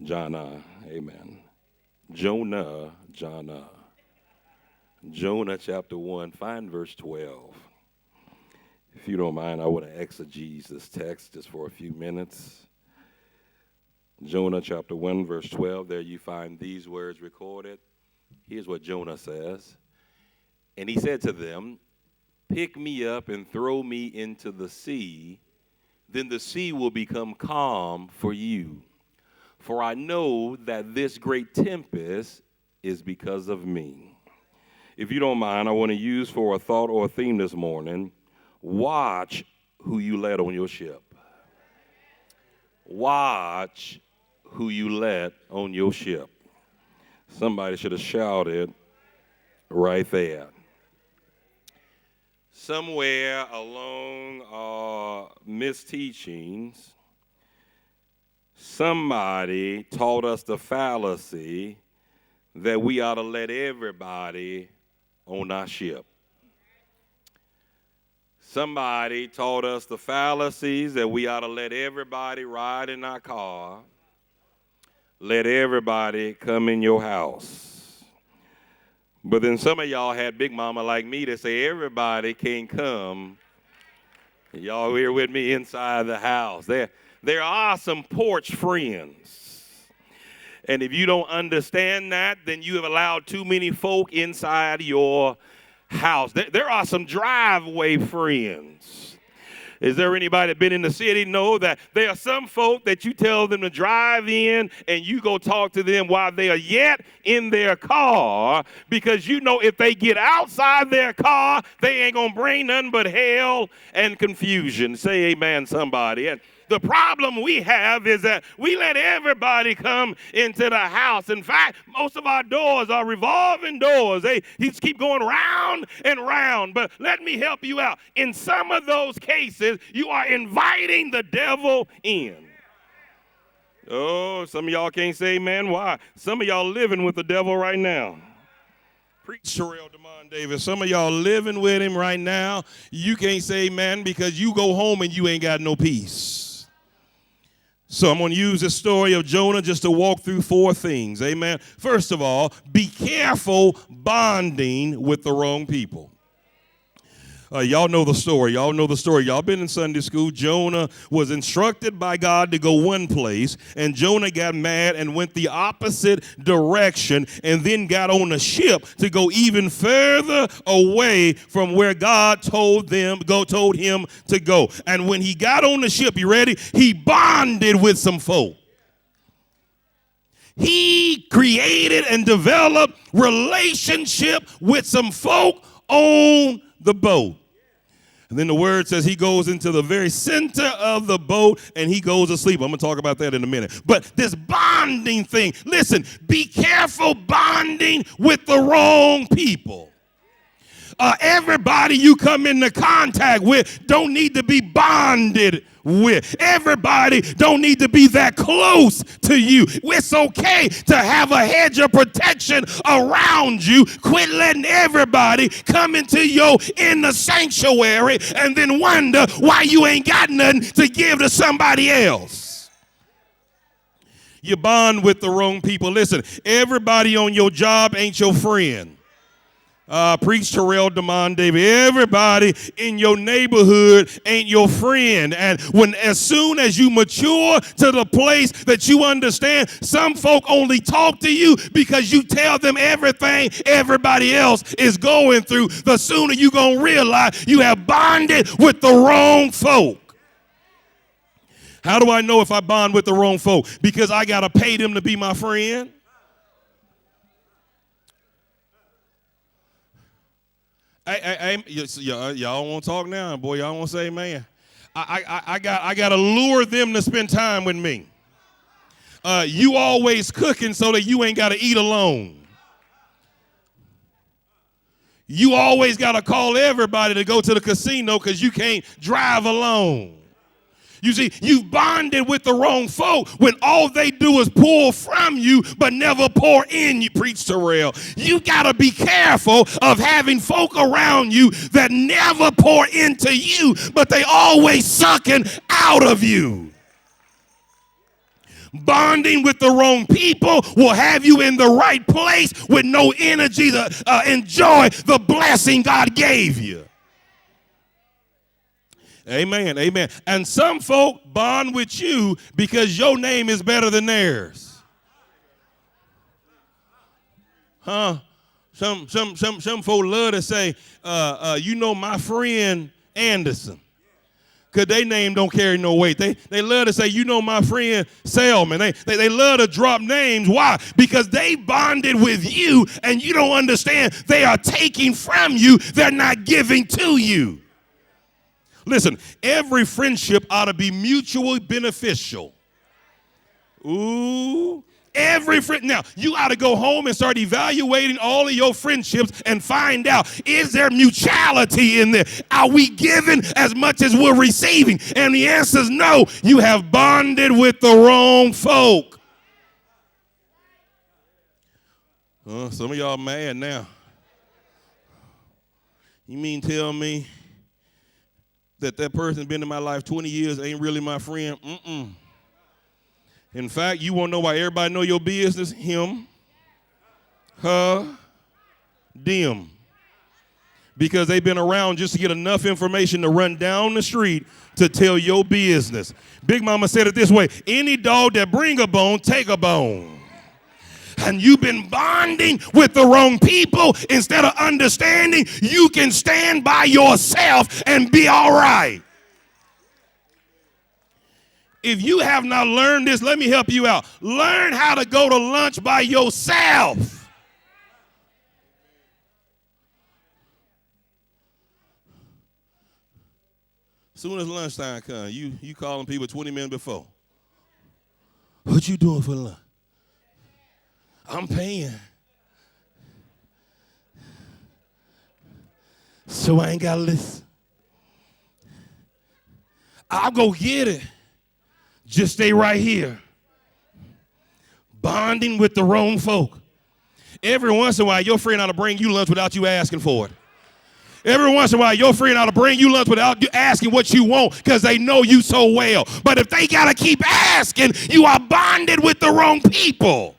Jonah, amen. Jonah, Jonah chapter 1, find verse 12. If you don't mind, I want to exegese this text just for a few minutes. Jonah chapter 1, verse 12, there you find these words recorded. Here's what Jonah says. And he said to them, pick me up and throw me into the sea, then the sea will become calm for you. For I know that this great tempest is because of me. If you don't mind, I want to use for a thought or a theme this morning, watch who you let on your ship. Watch who you let on your ship. Somebody should have shouted right there. Somewhere along our misteachings, somebody taught us the fallacy that we ought to let everybody on our ship. Somebody taught us the fallacies that we ought to let everybody ride in our car, let everybody come in your house. But then some of y'all had big mama like me that say everybody can't come. Y'all here with me inside the house. There are some porch friends. And if you don't understand that, then you have allowed too many folk inside your house. There are some driveway friends. Is there anybody that been in the city know that there are some folk that you tell them to drive in and you go talk to them while they are yet in their car, because you know if they get outside their car, they ain't going to bring nothing but hell and confusion. Say amen, somebody. And the problem we have is that we let everybody come into the house. In fact, most of our doors are revolving doors. They just keep going round and round. But let me help you out. In some of those cases, you are inviting the devil in. Oh, some of y'all can't say amen. Why? Some of y'all living with the devil right now. Preach, Terrell, Davis. Some of y'all living with him right now. You can't say amen because you go home and you ain't got no peace. So I'm going to use the story of Jonah just to walk through four things. Amen. First of all, be careful bonding with the wrong people. Y'all know the story. Y'all been in Sunday school. Jonah was instructed by God to go one place, and Jonah got mad and went the opposite direction and then got on a ship to go even further away from where God told him to go. And when he got on the ship, you ready? He bonded with some folk. He created and developed relationship with some folk on the boat. And then the word says he goes into the very center of the boat and he goes to sleep. I'm going to talk about that in a minute. But this bonding thing, listen, be careful bonding with the wrong people. Everybody you come into contact with don't need to be bonded with. Everybody don't need to be that close to you. It's okay to have a hedge of protection around you. Quit letting everybody come into your inner sanctuary and then wonder why you ain't got nothing to give to somebody else. You bond with the wrong people. Listen, everybody on your job ain't your friend. Preach, Terrell, David. Everybody in your neighborhood ain't your friend. And as soon as you mature to the place that you understand, some folk only talk to you because you tell them everything everybody else is going through. The sooner you gonna realize you have bonded with the wrong folk. How do I know if I bond with the wrong folk? Because I gotta pay them to be my friend. Hey, y'all want to talk now, boy? Y'all want to say amen? I got to lure them to spend time with me. You always cooking so that you ain't got to eat alone. You always got to call everybody to go to the casino because you can't drive alone. You see, you've bonded with the wrong folk when all they do is pull from you but never pour in you. Preach, Terrell. You got to be careful of having folk around you that never pour into you, but they always sucking out of you. Bonding with the wrong people will have you in the right place with no energy to enjoy the blessing God gave you. Amen, amen. And some folk bond with you because your name is better than theirs. Huh? Some folk love to say, you know my friend Anderson. Because their name don't carry no weight. They love to say, you know my friend Selman. They love to drop names. Why? Because they bonded with you and you don't understand. They are taking from you. They're not giving to you. Listen, every friendship ought to be mutually beneficial. Ooh. Every friend. Now, you ought to go home and start evaluating all of your friendships and find out, is there mutuality in there? Are we giving as much as we're receiving? And the answer is no. You have bonded with the wrong folk. Some of y'all mad now. You mean tell me that person's been in my life 20 years ain't really my friend? In fact, you want to know why everybody know your business? Him, her, them. Because they've been around just to get enough information to run down the street to tell your business. Big Mama said it this way: any dog that bring a bone, take a bone. And you've been bonding with the wrong people instead of understanding you can stand by yourself and be all right. If you have not learned this, let me help you out. Learn how to go to lunch by yourself. Soon as lunchtime comes, you calling people 20 minutes before. What you doing for lunch? I'm paying. So I ain't got to listen. I'll go get it. Just stay right here. Bonding with the wrong folk. Every once in a while, your friend ought to bring you lunch without you asking for it. Every once in a while, your friend ought to bring you lunch without you asking what you want because they know you so well. But if they got to keep asking, you are bonded with the wrong people.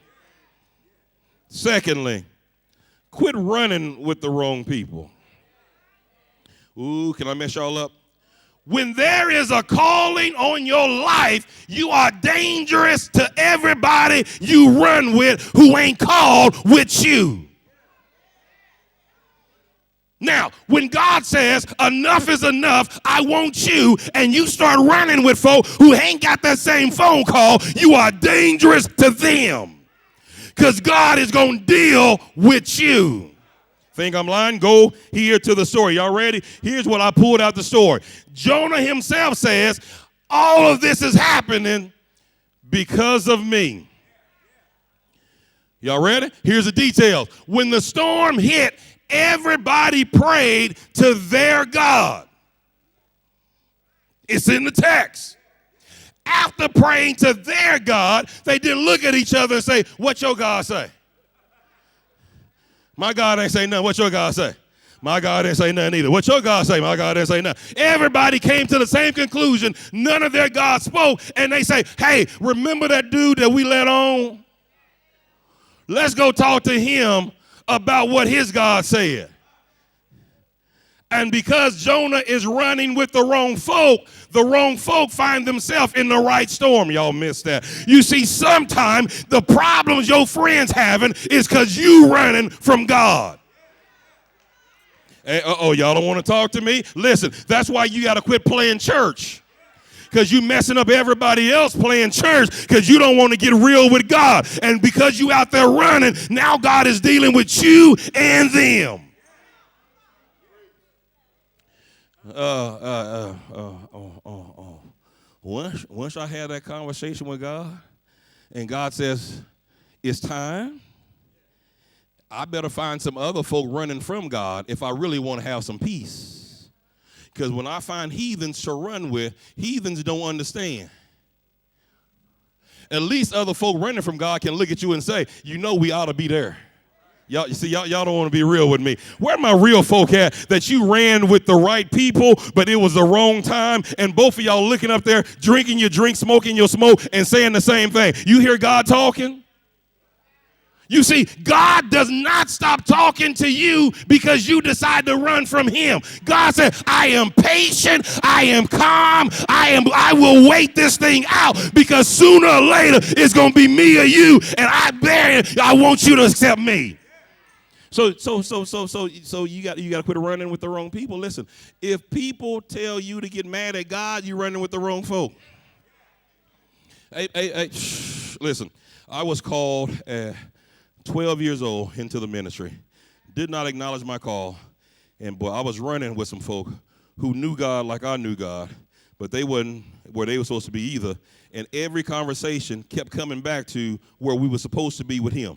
Secondly, quit running with the wrong people. Ooh, can I mess y'all up? When there is a calling on your life, you are dangerous to everybody you run with who ain't called with you. Now, when God says enough is enough, I want you, and you start running with folk who ain't got that same phone call, you are dangerous to them. Because God is going to deal with you. Think I'm lying? Go here to the story. Y'all ready? Here's what I pulled out the story. Jonah himself says, all of this is happening because of me. Y'all ready? Here's the details. When the storm hit, everybody prayed to their God. It's in the text. After praying to their God, they didn't look at each other and say, what your God say? My God ain't say nothing. What your God say? My God didn't say nothing either. What your God say? My God didn't say nothing. Everybody came to the same conclusion. None of their God spoke. And they say, hey, remember that dude that we let on? Let's go talk to him about what his God said. And because Jonah is running with the wrong folk find themselves in the right storm. Y'all missed that. You see, sometimes the problems your friends having is because you running from God. Hey, y'all don't want to talk to me? Listen, that's why you got to quit playing church. Because you messing up everybody else playing church because you don't want to get real with God. And because you out there running, now God is dealing with you and them. Once I had that conversation with God and God says, it's time, I better find some other folk running from God if I really want to have some peace. Because when I find heathens to run with, heathens don't understand. At least other folk running from God can look at you and say, you know we ought to be there. Y'all don't want to be real with me. Where my real folk at that you ran with the right people, but it was the wrong time, and both of y'all looking up there, drinking your drink, smoking your smoke, and saying the same thing. You hear God talking? You see, God does not stop talking to you because you decide to run from him. God said, I am patient, I am calm, I will wait this thing out because sooner or later it's going to be me or you, and I want you to accept me. So you got to quit running with the wrong people. Listen, if people tell you to get mad at God, you're running with the wrong folk. Hey, listen, I was called 12 years old into the ministry, did not acknowledge my call, and boy, I was running with some folk who knew God like I knew God, but they wasn't where they were supposed to be either, and every conversation kept coming back to where we were supposed to be with him.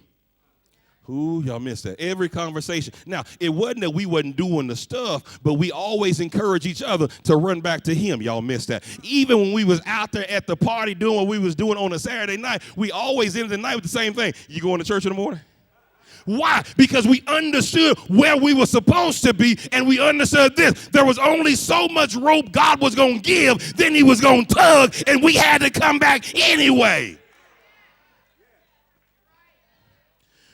Ooh, y'all missed that. Every conversation. Now, it wasn't that we wasn't doing the stuff, but we always encourage each other to run back to him. Y'all missed that. Even when we was out there at the party doing what we was doing on a Saturday night, we always ended the night with the same thing. You going to church in the morning? Why? Because we understood where we were supposed to be, and we understood this. There was only so much rope God was going to give, then he was going to tug, and we had to come back anyway.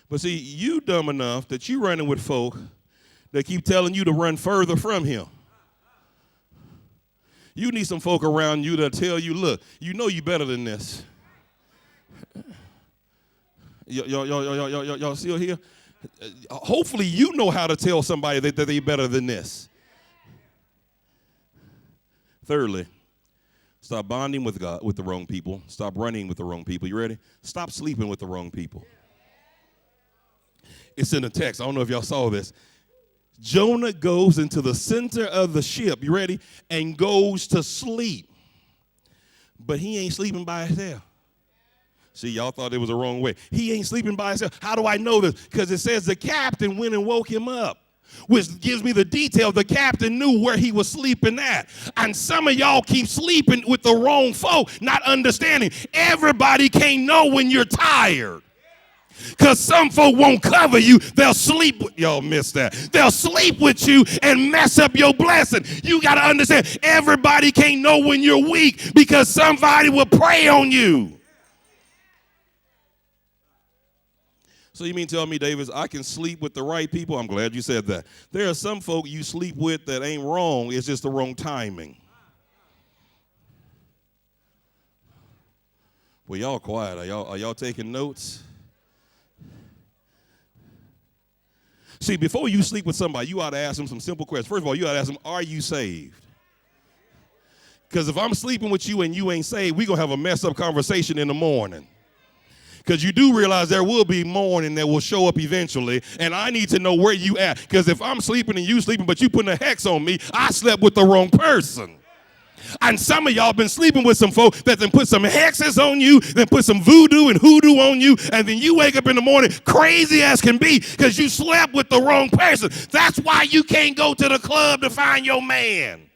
But see, you dumb enough that you running with folk that keep telling you to run further from him. You need some folk around you that tell you, look, you know you better than this. Y'all still here? Hopefully you know how to tell somebody that they're better than this. Thirdly, stop bonding with God, with the wrong people. Stop running with the wrong people. You ready? Stop sleeping with the wrong people. It's in the text. I don't know if y'all saw this. Jonah goes into the center of the ship, you ready, and goes to sleep. But he ain't sleeping by himself. See, y'all thought it was the wrong way. He ain't sleeping by himself. How do I know this? Because it says the captain went and woke him up, which gives me the detail. The captain knew where he was sleeping at. And some of y'all keep sleeping with the wrong folk, not understanding. Everybody can't know when you're tired. Because some folk won't cover you. They'll sleep with, y'all missed that. They'll sleep with you and mess up your blessing. You got to understand, everybody can't know when you're weak because somebody will prey on you. So you mean tell me, Davis, I can sleep with the right people? I'm glad you said that. There are some folk you sleep with that ain't wrong. It's just the wrong timing. Well, y'all quiet. Are y'all taking notes? See, before you sleep with somebody, you ought to ask them some simple questions. First of all, you ought to ask them, are you saved? Because if I'm sleeping with you and you ain't saved, we're going to have a messed up conversation in the morning. Because you do realize there will be morning that will show up eventually, and I need to know where you at. Because if I'm sleeping and you sleeping, but you putting a hex on me, I slept with the wrong person. And some of y'all been sleeping with some folk that then put some hexes on you, then put some voodoo and hoodoo on you, and then you wake up in the morning crazy as can be because you slept with the wrong person. That's why you can't go to the club to find your man.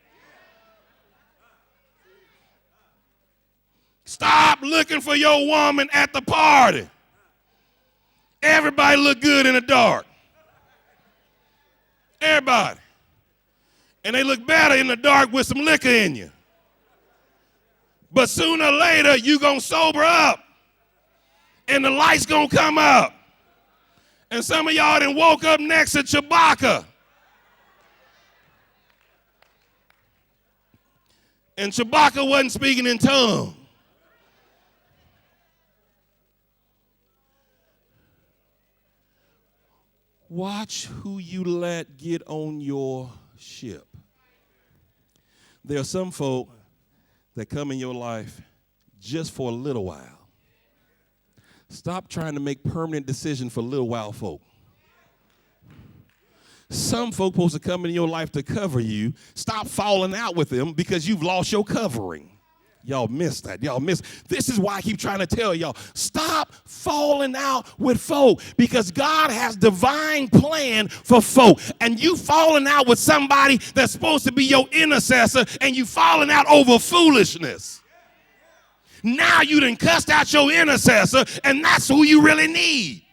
Stop looking for your woman at the party. Everybody look good in the dark. Everybody. And they look better in the dark with some liquor in you. But sooner or later, you're going to sober up. And the light's going to come up. And some of y'all done woke up next to Chewbacca. And Chewbacca wasn't speaking in tongues. Watch who you let get on your ship. There are some folk that come in your life just for a little while. Stop trying to make permanent decisions for little while folk. Some folk supposed to come in your life to cover you. Stop falling out with them because you've lost your covering. Y'all missed that. Y'all missed. This is why I keep trying to tell y'all, stop falling out with folk because God has divine plan for folk. And you falling out with somebody that's supposed to be your intercessor and you falling out over foolishness. Now you done cussed out your intercessor and that's who you really need.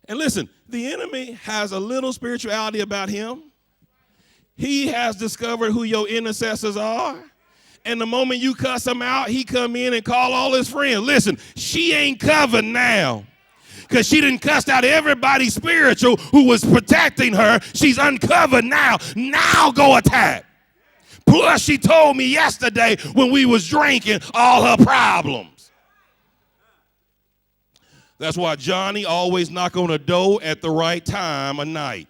And listen, the enemy has a little spirituality about him. He has discovered who your intercessors are. And the moment you cuss him out, he come in and call all his friends. Listen, she ain't covered now, because she didn't cuss out everybody spiritual who was protecting her. She's uncovered now. Now go attack. Plus, she told me yesterday when we was drinking all her problems. That's why Johnny always knock on the door at the right time of night.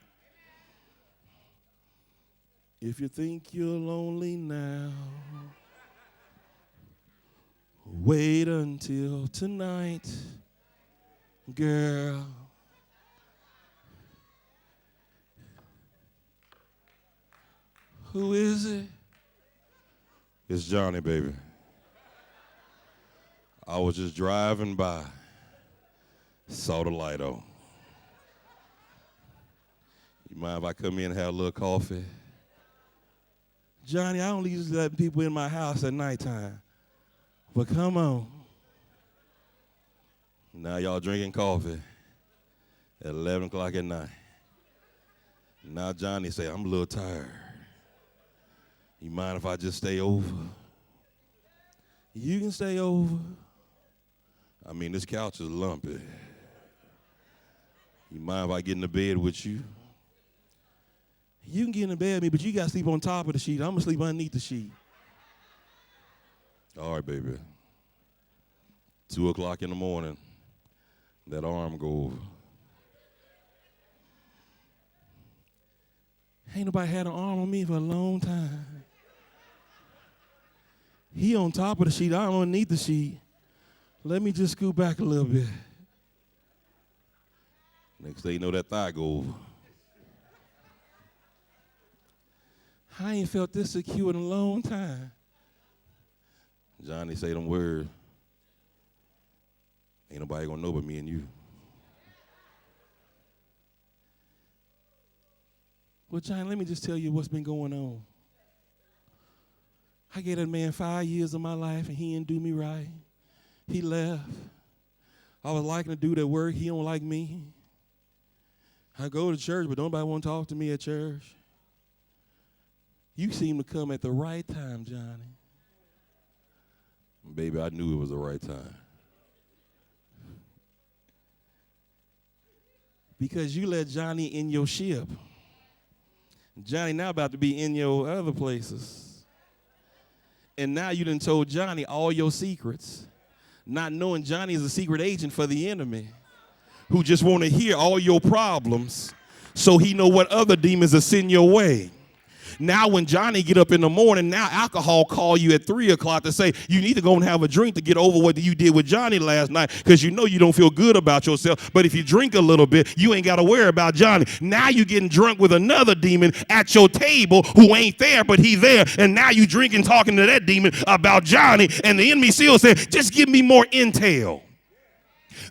If you think you're lonely now, wait until tonight, girl. Who is it? It's Johnny, baby. I was just driving by, saw the light on. You mind if I come in and have a little coffee? Johnny, I don't usually let people in my house at nighttime, but come on. Now y'all drinking coffee at 11 o'clock at night. Now Johnny say, I'm a little tired. You mind if I just stay over? You can stay over. I mean, this couch is lumpy. You mind if I get in the bed with you? You can get in the bed with me, but you got to sleep on top of the sheet. I'm going to sleep underneath the sheet. All right, baby. 2 o'clock in the morning, that arm go over. Ain't nobody had an arm on me for a long time. He on top of the sheet, I'm underneath the sheet. Let me just scoot back a little bit. Next thing you know, that thigh go over. I ain't felt this secure in a long time. Johnny say them words. Ain't nobody gonna know but me and you. Well, Johnny, let me just tell you what's been going on. I gave that man 5 years of my life, and he didn't do me right. He left. I was liking to do that work. He don't like me. I go to church, but nobody want to talk to me at church. You seem to come at the right time, Johnny. Baby, I knew it was the right time. Because you let Johnny in your ship. Johnny now about to be in your other places. And now you done told Johnny all your secrets, not knowing Johnny is a secret agent for the enemy who just want to hear all your problems so he know what other demons are sending your way. Now when Johnny get up in the morning, now alcohol call you at 3 o'clock to say you need to go and have a drink to get over what you did with Johnny last night, because you know you don't feel good about yourself. But if you drink a little bit, you ain't got to worry about Johnny. Now you getting drunk with another demon at your table who ain't there, but he there. And now you drinking, talking to that demon about Johnny. And the enemy still said, just give me more intel.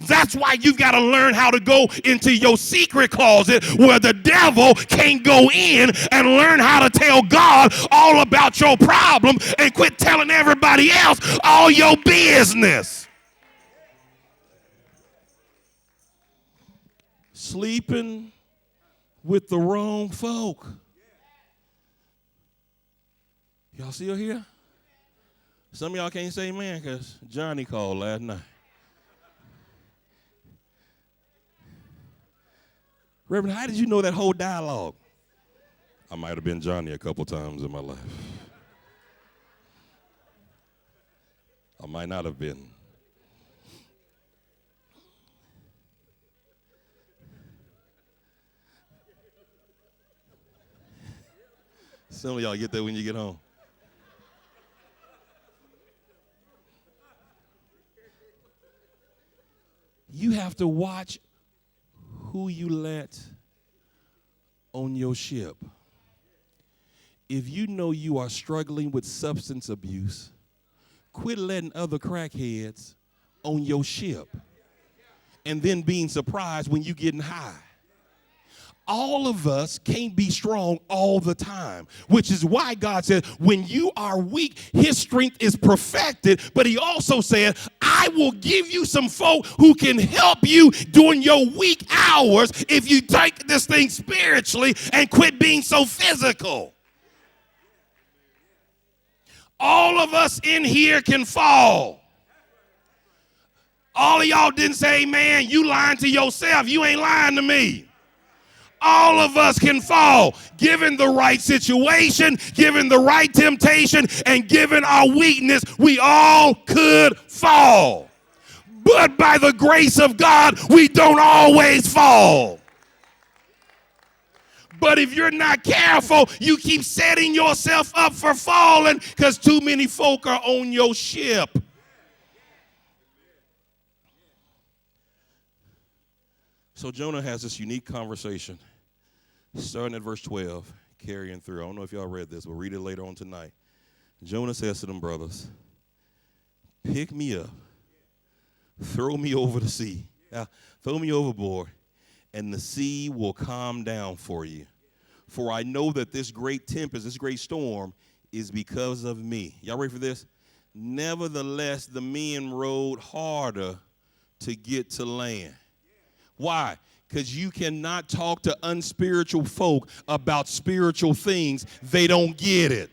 That's why you've got to learn how to go into your secret closet where the devil can't go in, and learn how to tell God all about your problem and quit telling everybody else all your business. Sleeping with the wrong folk. Y'all still here? Some of y'all can't say amen because Johnny called last night. Reverend, how did you know that whole dialogue? I might have been Johnny a couple times in my life. I might not have been. Some of y'all get that when you get home. You have to watch who you let on your ship. If you know you are struggling with substance abuse, quit letting other crackheads on your ship and then being surprised when you getting high. all of us can't be strong all the time, which is why God said, when you are weak, his strength is perfected. But he also said, I will give you some folk who can help you during your weak hours if you take this thing spiritually and quit being so physical. All of us in here can fall. All of y'all didn't say, man, you lying to yourself. You ain't lying to me. All of us can fall, given the right situation, given the right temptation, and given our weakness, we all could fall. But by the grace of God, we don't always fall. But if you're not careful, you keep setting yourself up for falling because too many folk are on your ship. So Jonah has this unique conversation, starting at verse 12, carrying through. I don't know if y'all read this, but read it later on tonight. Jonah says to them brothers, pick me up, throw me over the sea, throw me overboard, and the sea will calm down for you. For I know that this great tempest, this great storm, is because of me. Y'all ready for this? Nevertheless, the men rowed harder to get to land. Why? Because you cannot talk to unspiritual folk about spiritual things. They don't get it.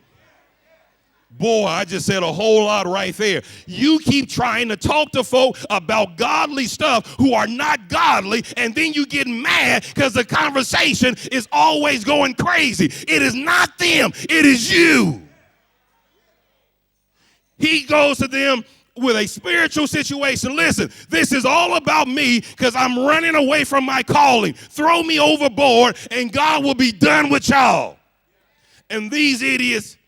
Boy, I just said a whole lot right there. You keep trying to talk to folk about godly stuff who are not godly, and then you get mad because the conversation is always going crazy. It is not them. It is you. He goes to them with a spiritual situation. Listen, this is all about me because I'm running away from my calling. Throw me overboard and God will be done with y'all. And these idiots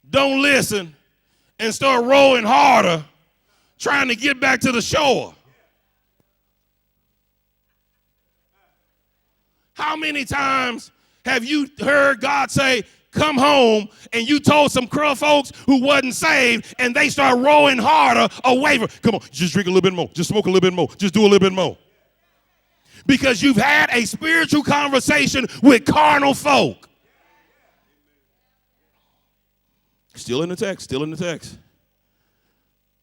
don't listen and start rowing harder, trying to get back to the shore. How many times have you heard God say, come home, and you told some crow folks who wasn't saved, and they start rowing harder away from, come on, just drink a little bit more, just smoke a little bit more, just do a little bit more. Because you've had a spiritual conversation with carnal folk. Still in the text.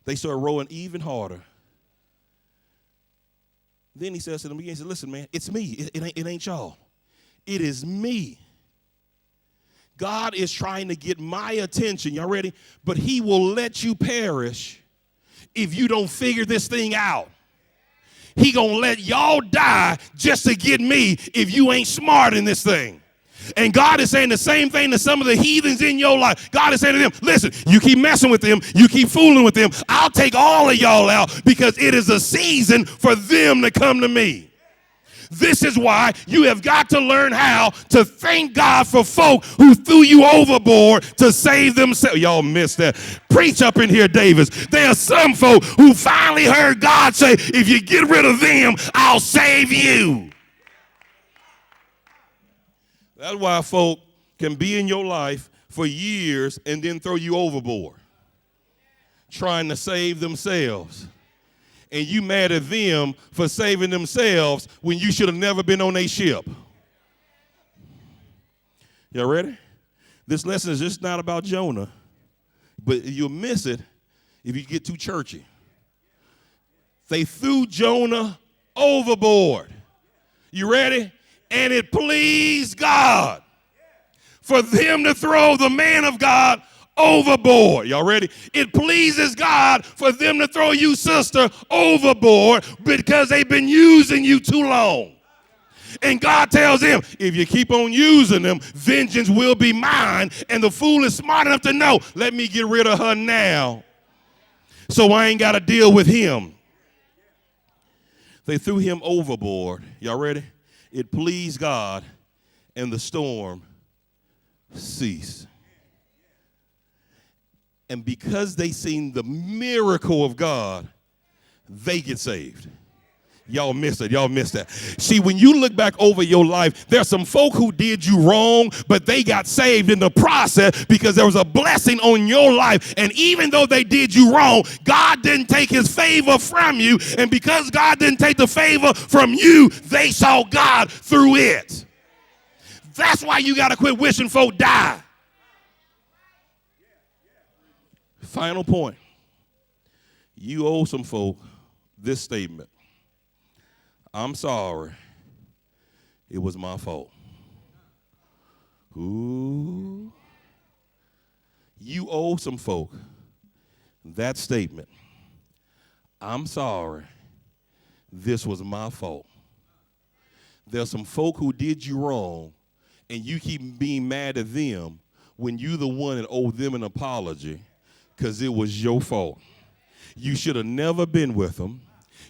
They start rowing even harder. Then he says to them again, he said, listen, man, it's me. It ain't y'all. It is me. God is trying to get my attention. Y'all ready? But he will let you perish if you don't figure this thing out. He gonna let y'all die just to get me if you ain't smart in this thing. And God is saying the same thing to some of the heathens in your life. God is saying to them, listen, you keep messing with them, you keep fooling with them, I'll take all of y'all out because it is a season for them to come to me. This is why you have got to learn how to thank God for folk who threw you overboard to save themselves. Y'all missed that. Preach up in here, Davis. There are some folk who finally heard God say, if you get rid of them, I'll save you. That's why folk can be in your life for years and then throw you overboard, trying to save themselves. And you mad at them for saving themselves when you should have never been on a ship. Y'all ready? This lesson is just not about Jonah, but you'll miss it if you get too churchy. They threw Jonah overboard. You ready? And it pleased God for them to throw the man of God overboard. Y'all ready? It pleases God for them to throw you, sister, overboard because they've been using you too long. And God tells them, if you keep on using them, vengeance will be mine. And the fool is smart enough to know, let me get rid of her now so I ain't got to deal with him. They threw him overboard. Y'all ready? It pleased God, and the storm ceased. And because they seen the miracle of God, they get saved. Y'all missed it. Y'all missed that. See, when you look back over your life, there's some folk who did you wrong, but they got saved in the process because there was a blessing on your life. And even though they did you wrong, God didn't take his favor from you. And because God didn't take the favor from you, they saw God through it. That's why you got to quit wishing folk die. Final point. You owe some folk this statement. I'm sorry. It was my fault. Ooh. You owe some folk that statement. I'm sorry. This was my fault. There's some folk who did you wrong, and you keep being mad at them when you're the one that owed them an apology because it was your fault. You should have never been with them.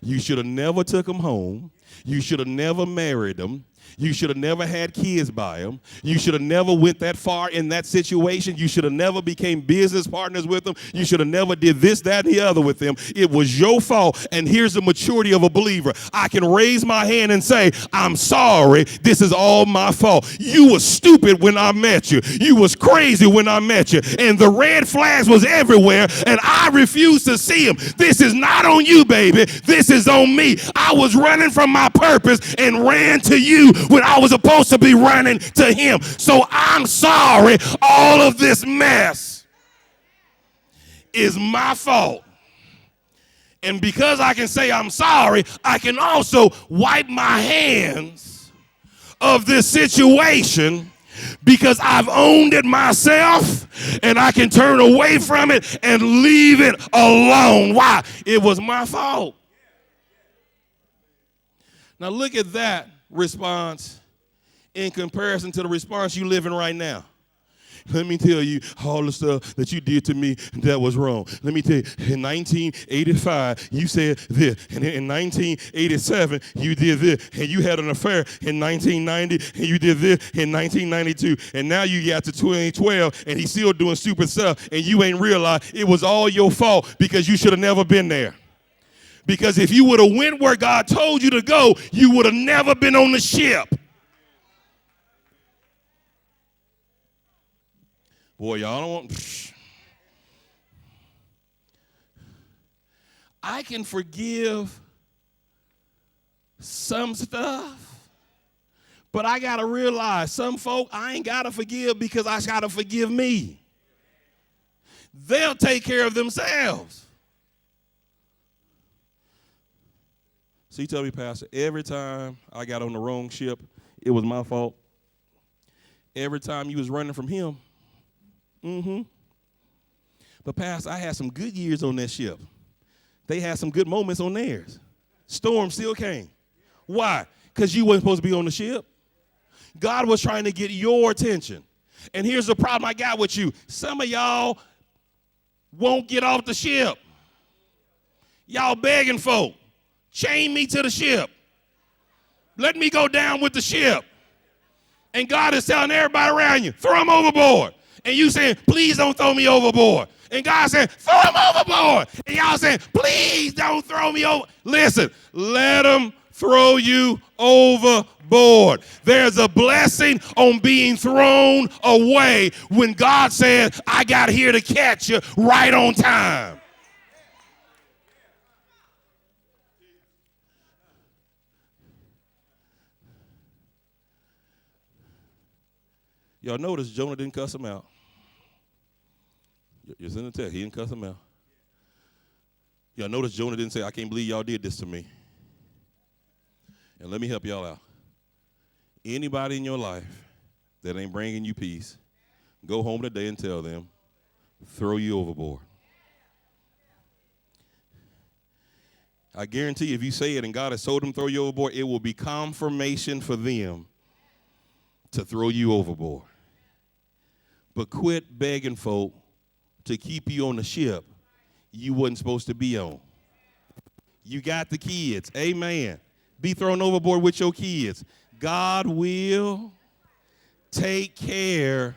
You should have never took them home. You should have never married them. You should have never had kids by them. You should have never went that far in that situation. You should have never became business partners with them. You should have never did this, that, and the other with them. It was your fault. And here's the maturity of a believer. I can raise my hand and say, I'm sorry. This is all my fault. You were stupid when I met you. You was crazy when I met you. And the red flags was everywhere. And I refused to see them. This is not on you, baby. This is on me. I was running from my purpose and ran to you when I was supposed to be running to him. So I'm sorry. All of this mess is my fault. And because I can say I'm sorry, I can also wipe my hands of this situation because I've owned it myself, and I can turn away from it and leave it alone. Why? It was my fault. Now look at that response in comparison to the response you live in right now. Let me tell you all the stuff that you did to me that was wrong. Let me tell you, in 1985, you said this. And in 1987, you did this. And you had an affair in 1990, and you did this in 1992. And now you got to 2012, and he's still doing stupid stuff, and you ain't realized it was all your fault because you should have never been there. Because if you would have went where God told you to go, you would have never been on the ship. Boy, y'all don't want... I can forgive some stuff, but I got to realize some folk I ain't got to forgive because I got to forgive me. They'll take care of themselves. So you tell me, Pastor, every time I got on the wrong ship, it was my fault. Every time you was running from him. But Pastor, I had some good years on that ship. They had some good moments on theirs. Storm still came. Why? Because you wasn't supposed to be on the ship. God was trying to get your attention. And here's the problem I got with you. Some of y'all won't get off the ship. Y'all begging folk. Chain me to the ship. Let me go down with the ship. And God is telling everybody around you, throw him overboard. And you saying, please don't throw me overboard. And God said, throw him overboard. And y'all saying, please don't throw me over. Listen, let him throw you overboard. There's a blessing on being thrown away when God says, I got here to catch you right on time. Y'all notice Jonah didn't cuss him out. It's in the text. He didn't cuss him out. Y'all notice Jonah didn't say, I can't believe y'all did this to me. And let me help y'all out. Anybody in your life that ain't bringing you peace, go home today and tell them, throw you overboard. I guarantee if you say it and God has told them throw you overboard, it will be confirmation for them to throw you overboard. But quit begging folk to keep you on the ship you wasn't supposed to be on. You got the kids. Amen. Be thrown overboard with your kids. God will take care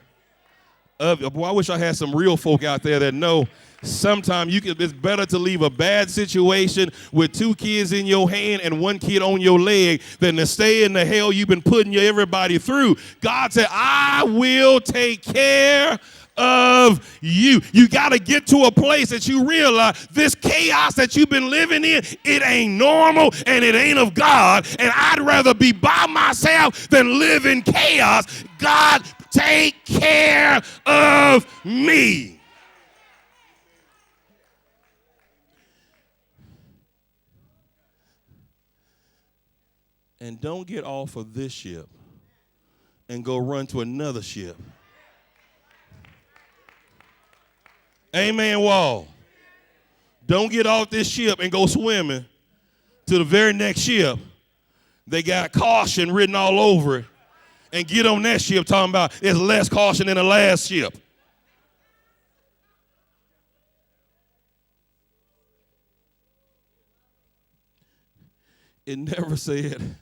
of you. Boy, I wish I had some real folk out there that know sometimes it's better to leave a bad situation with 2 kids in your hand and 1 kid on your leg than to stay in the hell you've been putting everybody through. God said, I will take care of you. You got to get to a place that you realize this chaos that you've been living in, it ain't normal and it ain't of God. And I'd rather be by myself than live in chaos. God, take care of me. And don't get off of this ship and go run to another ship. Amen, Wall. Don't get off this ship and go swimming to the very next ship. They got caution written all over it. And get on that ship talking about it's less caution than the last ship. It never said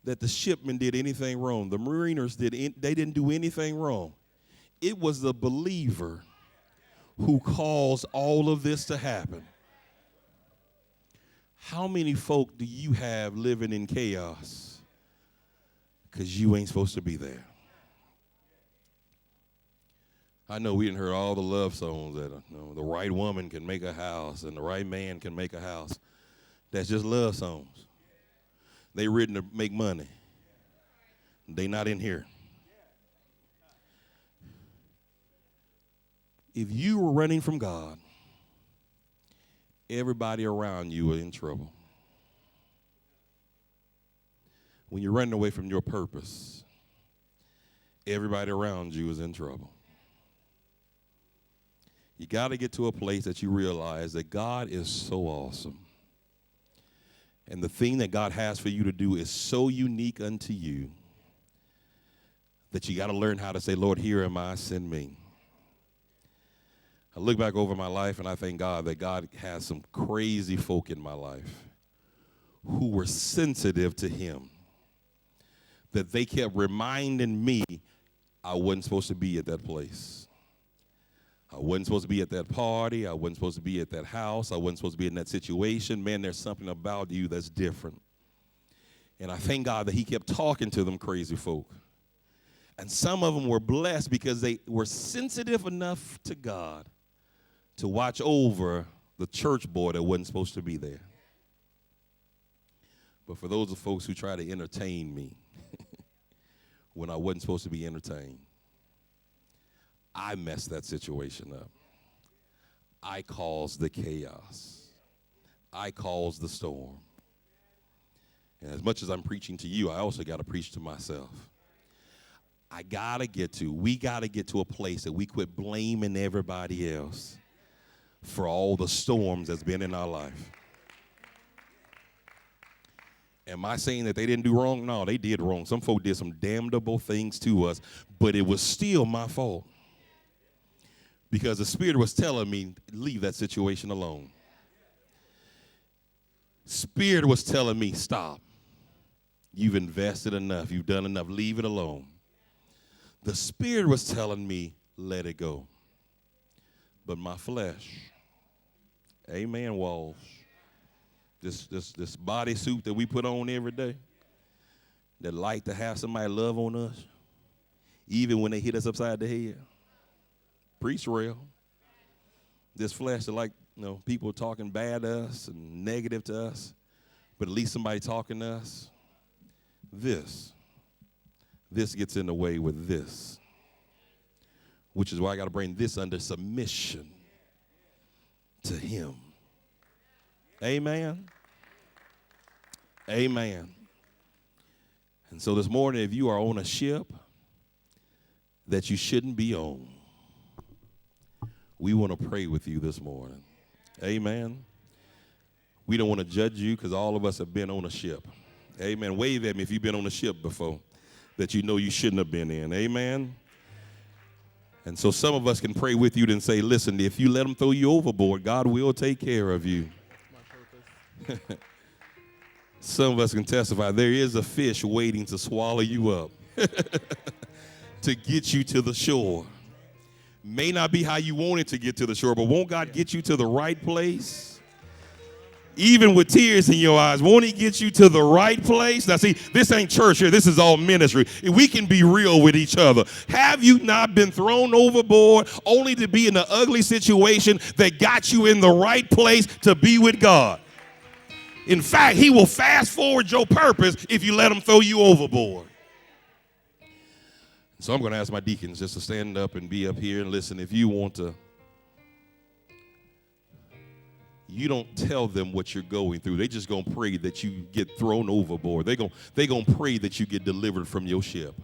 that the shipmen did anything wrong. The mariners they didn't do anything wrong. It was the believer who caused all of this to happen. How many folk do you have living in chaos because you ain't supposed to be there? I know we didn't hear all the love songs that the right woman can make a house and the right man can make a house. That's just love songs. They written to make money. They not in here. If you were running from God, everybody around you are in trouble. When you're running away from your purpose, everybody around you is in trouble. You got to get to a place that you realize that God is so awesome. And the thing that God has for you to do is so unique unto you that you got to learn how to say, Lord, here am I, send me. I look back over my life and I thank God that God has some crazy folk in my life who were sensitive to him, that they kept reminding me I wasn't supposed to be at that place. I wasn't supposed to be at that party. I wasn't supposed to be at that house. I wasn't supposed to be in that situation. Man, there's something about you that's different. And I thank God that he kept talking to them crazy folk. And some of them were blessed because they were sensitive enough to God to watch over the church boy that wasn't supposed to be there. But for those of folks who try to entertain me when I wasn't supposed to be entertained, I messed that situation up. I caused the chaos. I caused the storm. And as much as I'm preaching to you, I also got to preach to myself. We got to get to a place that we quit blaming everybody else for all the storms that's been in our life. Am I saying that they didn't do wrong? No, they did wrong. Some folk did some damnable things to us, but it was still my fault. Because the Spirit was telling me, leave that situation alone. Spirit was telling me, stop. You've invested enough. You've done enough. Leave it alone. The Spirit was telling me, let it go. But my flesh, amen, Walls, this bodysuit that we put on every day, that like to have somebody love on us, even when they hit us upside the head. Preach real. This flesh that like, people talking bad to us and negative to us, but at least somebody talking to us. This gets in the way with this, which is why I got to bring this under submission to him. Amen. Amen. And so this morning, if you are on a ship that you shouldn't be on, we want to pray with you this morning. Amen. We don't want to judge you because all of us have been on a ship. Amen. Wave at me if you've been on a ship before that you know you shouldn't have been in. Amen. And so some of us can pray with you and say, listen, if you let them throw you overboard, God will take care of you. My purpose. Some of us can testify there is a fish waiting to swallow you up to get you to the shore. May not be how you want it to get to the shore, but won't God get you to the right place? Even with tears in your eyes, won't he get you to the right place? Now, see, this ain't church here. This is all ministry. We can be real with each other. Have you not been thrown overboard only to be in an ugly situation that got you in the right place to be with God? In fact, he will fast forward your purpose if you let him throw you overboard. So I'm going to ask my deacons just to stand up and be up here and listen. If you want to, you don't tell them what you're going through. They just going to pray that you get thrown overboard. They're going to pray that you get delivered from your ship.